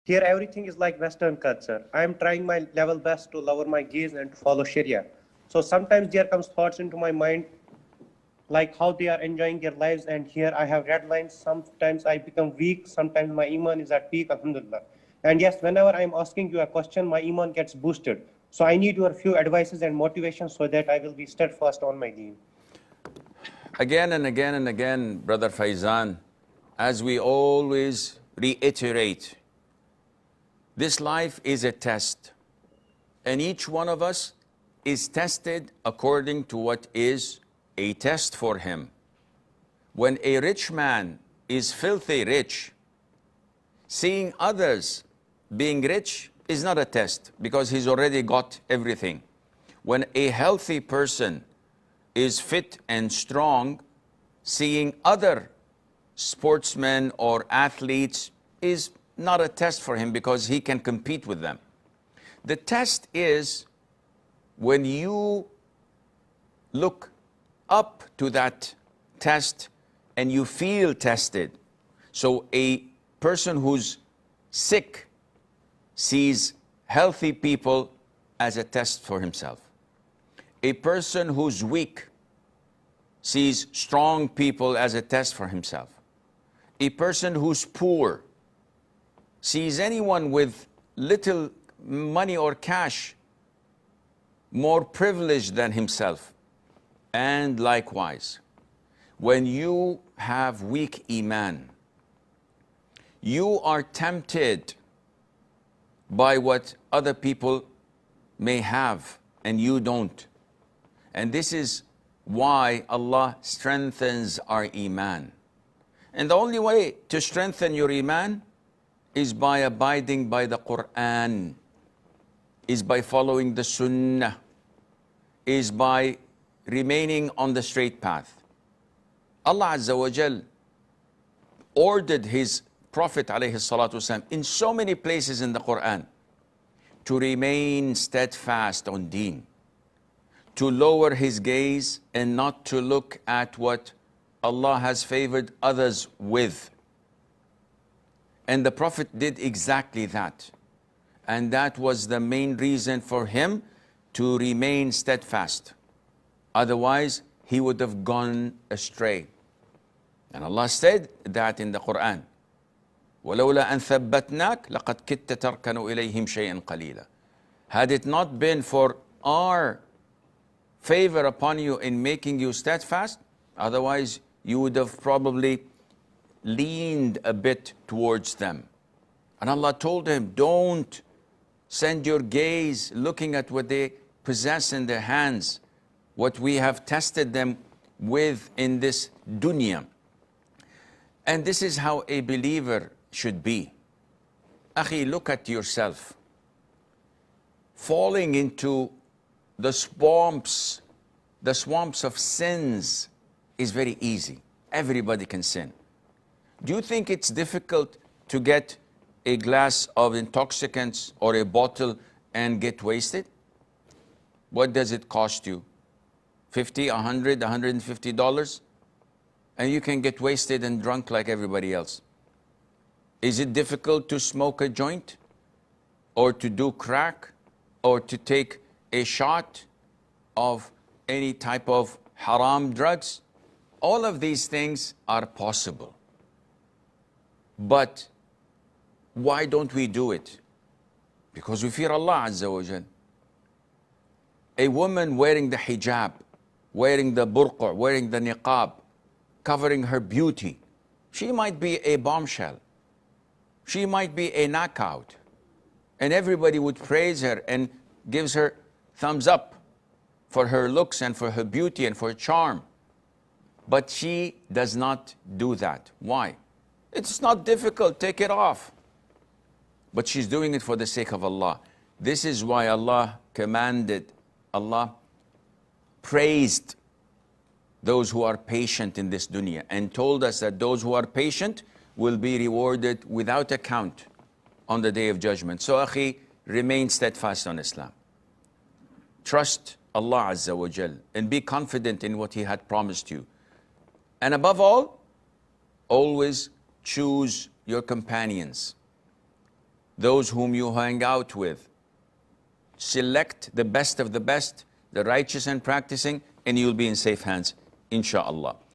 Here everything is like Western culture. I am trying my level best to lower my gaze and to follow Sharia. So sometimes there comes thoughts into my mind like how they are enjoying their lives, and here I have red lines. Sometimes I become weak, sometimes my iman is at peak, alhamdulillah. And yes, whenever I am asking you a question, my iman gets boosted. So I need your few advices and motivations so that I will be steadfast on my deen. Again and again and again, Brother Faizan, as we always reiterate, this life is a test, and each one of us is tested according to what is a test for him. When a rich man is filthy rich, seeing others being rich is not a test because he's already got everything. When a healthy person is fit and strong, seeing other sportsmen or athletes is not a test for him because he can compete with them. The test is when you look up to that test and you feel tested. So a person who's sick sees healthy people as a test for himself. A person who's weak sees strong people as a test for himself. A person who's poor sees anyone with little money or cash more privileged than himself. And likewise, when you have weak iman, you are tempted by what other people may have and you don't. And this is why Allah strengthens our iman. And the only way to strengthen your iman is by abiding by the Quran, is by following the Sunnah, is by remaining on the straight path. Allah Azza wa Jal ordered His Prophet alayhi salatu wasalam in so many places in the Quran to remain steadfast on deen, to lower his gaze and not to look at what Allah has favored others with. And the Prophet did exactly that. And that was the main reason for him to remain steadfast. Otherwise, he would have gone astray. And Allah said that in the Quran. وَلَوْلَا أَن ثَبَّتْنَاكَ لَقَدْ كِدْتَ تَرْكَنُ إِلَيْهِمْ شَيْئًا قَلِيلًا. Had it not been for our favor upon you in making you steadfast, otherwise you would have probably leaned a bit towards them. And Allah told him, don't send your gaze looking at what they possess in their hands, what we have tested them with in this dunya. And this is how a believer should be. Akhi, look at yourself. Falling into the swamps of sins is very easy. Everybody can sin. Do you think it's difficult to get a glass of intoxicants or a bottle and get wasted? What does it cost you? $50, $100, $150? And you can get wasted and drunk like everybody else. Is it difficult to smoke a joint? Or to do crack? Or to take a shot of any type of haram drugs? All of these things are possible. But why don't we do it? Because we fear Allah Azza wa Jal. A woman wearing the hijab, wearing the burqa, wearing the niqab, covering her beauty, she might be a bombshell. She might be a knockout. And everybody would praise her and gives her thumbs up for her looks and for her beauty and for her charm. But she does not do that. Why? It's not difficult, take it off. But she's doing it for the sake of Allah. This is why Allah commanded, Allah praised those who are patient in this dunya and told us that those who are patient will be rewarded without account on the Day of Judgment. So, akhi, remain steadfast on Islam. Trust Allah Azza wa Jal and be confident in what He had promised you. And above all, always choose your companions. those whom you hang out with. Select the best of the best, the righteous and practicing, and you'll be in safe hands, inshallah.